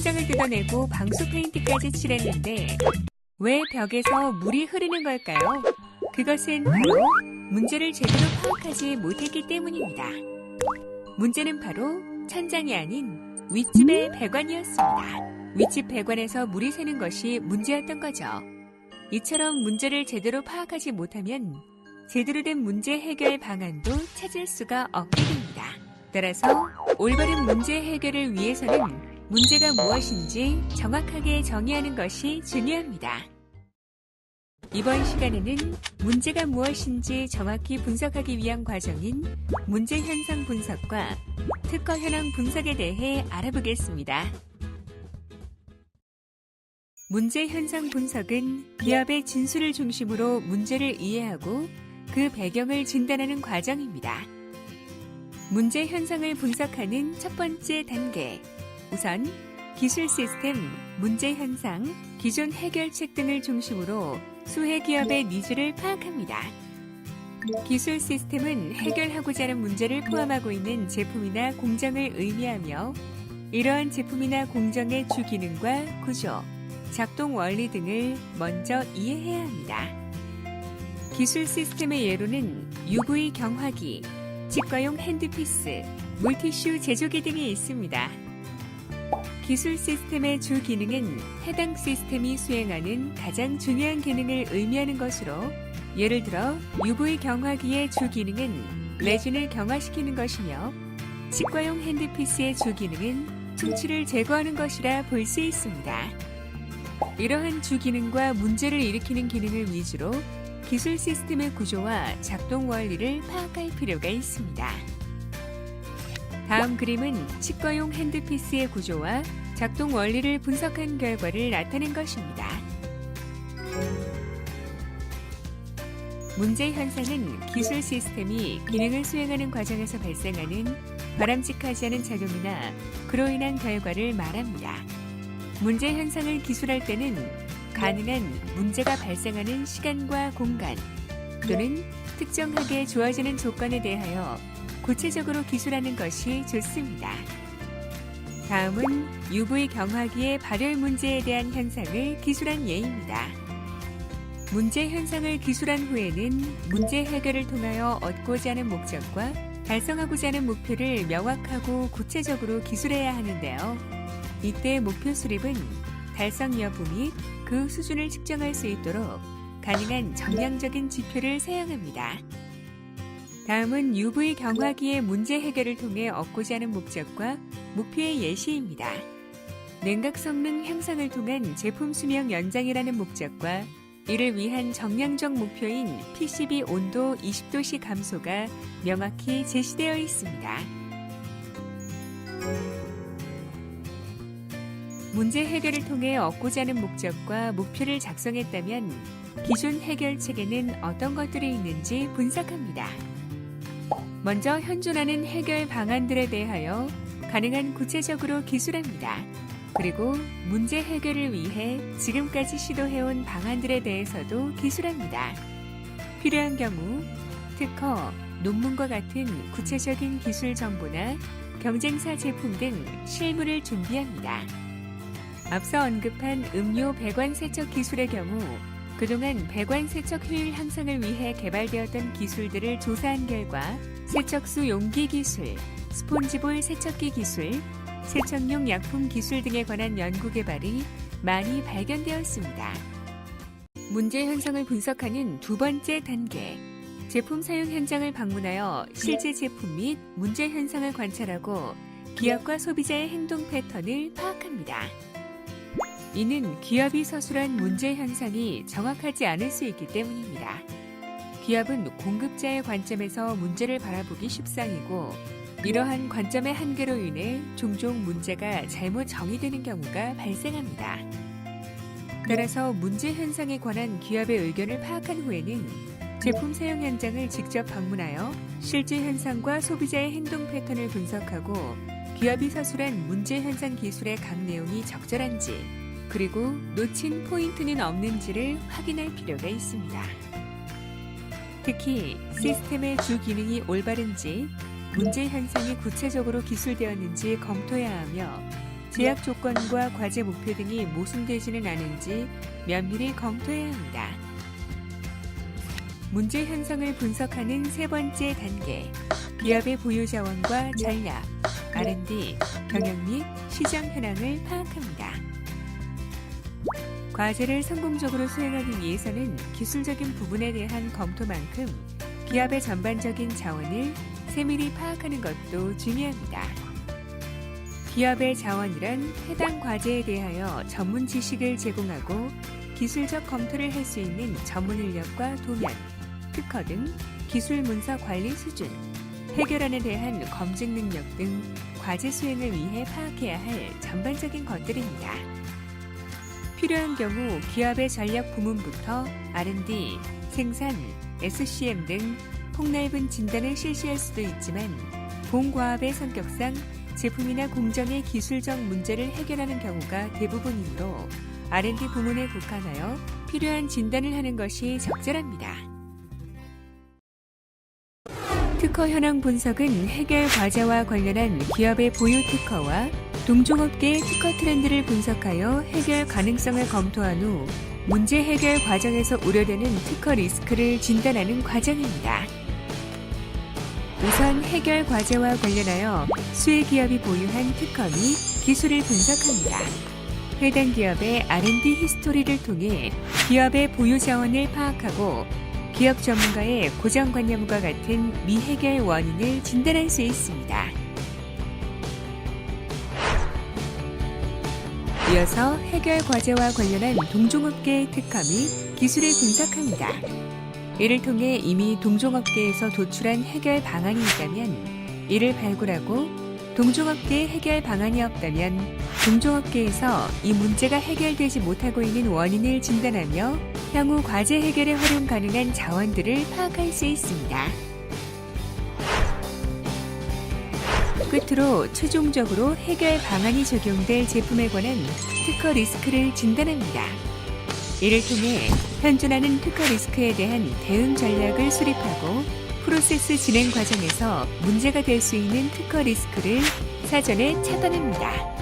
천장을 뜯어내고 방수 페인트까지 칠했는데 왜 벽에서 물이 흐르는 걸까요? 그것은 바로 문제를 제대로 파악하지 못했기 때문입니다. 문제는 바로 천장이 아닌 윗집의 배관이었습니다. 윗집 배관에서 물이 새는 것이 문제였던 거죠. 이처럼 문제를 제대로 파악하지 못하면 제대로 된 문제 해결 방안도 찾을 수가 없게 됩니다. 따라서 올바른 문제 해결을 위해서는 문제가 무엇인지 정확하게 정의하는 것이 중요합니다. 이번 시간에는 문제가 무엇인지 정확히 분석하기 위한 과정인 문제 현상 분석과 특허 현황 분석에 대해 알아보겠습니다. 문제 현상 분석은 기업의 진술을 중심으로 문제를 이해하고 그 배경을 진단하는 과정입니다. 문제 현상을 분석하는 첫 번째 단계. 우선 기술 시스템, 문제 현상, 기존 해결책 등을 중심으로 수혜 기업의 니즈를 파악합니다. 기술 시스템은 해결하고자 하는 문제를 포함하고 있는 제품이나 공정을 의미하며 이러한 제품이나 공정의 주기능과 구조, 작동 원리 등을 먼저 이해해야 합니다. 기술 시스템의 예로는 UV 경화기, 치과용 핸드피스, 물티슈 제조기 등이 있습니다. 기술 시스템의 주 기능은 해당 시스템이 수행하는 가장 중요한 기능을 의미하는 것으로 예를 들어 UV 경화기의 주 기능은 레진을 경화시키는 것이며 치과용 핸드피스의 주 기능은 충치를 제거하는 것이라 볼 수 있습니다. 이러한 주 기능과 문제를 일으키는 기능을 위주로 기술 시스템의 구조와 작동 원리를 파악할 필요가 있습니다. 다음 그림은 치과용 핸드피스의 구조와 작동 원리를 분석한 결과를 나타낸 것입니다. 문제 현상은 기술 시스템이 기능을 수행하는 과정에서 발생하는 바람직하지 않은 작용이나 그로 인한 결과를 말합니다. 문제 현상을 기술할 때는 가능한 문제가 발생하는 시간과 공간 또는 특정하게 주어지는 조건에 대하여 구체적으로 기술하는 것이 좋습니다. 다음은 UV 경화기의 발열 문제에 대한 현상을 기술한 예입니다. 문제 현상을 기술한 후에는 문제 해결을 통하여 얻고자 하는 목적과 달성하고자 하는 목표를 명확하고 구체적으로 기술해야 하는데요. 이때 목표 수립은 달성 여부 및 그 수준을 측정할 수 있도록 가능한 정량적인 지표를 사용합니다. 다음은 UV 경화기의 문제 해결을 통해 얻고자 하는 목적과 목표의 예시입니다. 냉각 성능 향상을 통한 제품 수명 연장이라는 목적과 이를 위한 정량적 목표인 PCB 온도 20도씨 감소가 명확히 제시되어 있습니다. 문제 해결을 통해 얻고자 하는 목적과 목표를 작성했다면 기존 해결책에는 어떤 것들이 있는지 분석합니다. 먼저 현존하는 해결 방안들에 대하여 가능한 구체적으로 기술합니다. 그리고 문제 해결을 위해 지금까지 시도해온 방안들에 대해서도 기술합니다. 필요한 경우 특허, 논문과 같은 구체적인 기술 정보나 경쟁사 제품 등 실무를 준비합니다. 앞서 언급한 음료 배관 세척 기술의 경우 그동안 배관 세척 효율 향상을 위해 개발되었던 기술들을 조사한 결과 세척수 용기 기술, 스폰지볼 세척기 기술, 세척용 약품 기술 등에 관한 연구 개발이 많이 발견되었습니다. 문제 현상을 분석하는 두 번째 단계, 제품 사용 현장을 방문하여 실제 제품 및 문제 현상을 관찰하고 기업과 소비자의 행동 패턴을 파악합니다. 이는 기업이 서술한 문제 현상이 정확하지 않을 수 있기 때문입니다. 기업은 공급자의 관점에서 문제를 바라보기 십상이고 이러한 관점의 한계로 인해 종종 문제가 잘못 정의되는 경우가 발생합니다. 따라서 문제 현상에 관한 기업의 의견을 파악한 후에는 제품 사용 현장을 직접 방문하여 실제 현상과 소비자의 행동 패턴을 분석하고 기업이 서술한 문제 현상 기술의 각 내용이 적절한지 그리고 놓친 포인트는 없는지를 확인할 필요가 있습니다. 특히 시스템의 주 기능이 올바른지 문제 현상이 구체적으로 기술되었는지 검토해야 하며 제약 조건과 과제 목표 등이 모순되지는 않은지 면밀히 검토해야 합니다. 문제 현상을 분석하는 세 번째 단계, 기업의 보유 자원과 전략, R&D, 경영 및 시장 현황을 파악합니다. 과제를 성공적으로 수행하기 위해서는 기술적인 부분에 대한 검토만큼 기업의 전반적인 자원을 세밀히 파악하는 것도 중요합니다. 기업의 자원이란 해당 과제에 대하여 전문 지식을 제공하고 기술적 검토를 할 수 있는 전문 인력과 도면, 특허 등 기술 문서 관리 수준, 해결안에 대한 검증 능력 등 과제 수행을 위해 파악해야 할 전반적인 것들입니다. 필요한 경우 기업의 전략 부문부터 R&D, 생산, SCM 등 폭넓은 진단을 실시할 수도 있지만 공과업의 성격상 제품이나 공정의 기술적 문제를 해결하는 경우가 대부분이므로 R&D 부문에 국한하여 필요한 진단을 하는 것이 적절합니다. 특허 현황 분석은 해결 과제와 관련한 기업의 보유 특허와 동종업계의 특허 트렌드를 분석하여 해결 가능성을 검토한 후 문제 해결 과정에서 우려되는 특허 리스크를 진단하는 과정입니다. 우선 해결 과제와 관련하여 수혜 기업이 보유한 특허 및 기술을 분석합니다. 해당 기업의 R&D 히스토리를 통해 기업의 보유 자원을 파악하고 기업 전문가의 고정관념과 같은 미해결 원인을 진단할 수 있습니다. 이어서 해결 과제와 관련한 동종업계의 특허 및 기술을 분석합니다. 이를 통해 이미 동종업계에서 도출한 해결 방안이 있다면 이를 발굴하고 동종업계의 해결 방안이 없다면 동종업계에서 이 문제가 해결되지 못하고 있는 원인을 진단하며 향후 과제 해결에 활용 가능한 자원들을 파악할 수 있습니다. 끝으로 최종적으로 해결 방안이 적용될 제품에 관한 특허 리스크를 진단합니다. 이를 통해 현존하는 특허 리스크에 대한 대응 전략을 수립하고 프로세스 진행 과정에서 문제가 될 수 있는 특허 리스크를 사전에 차단합니다.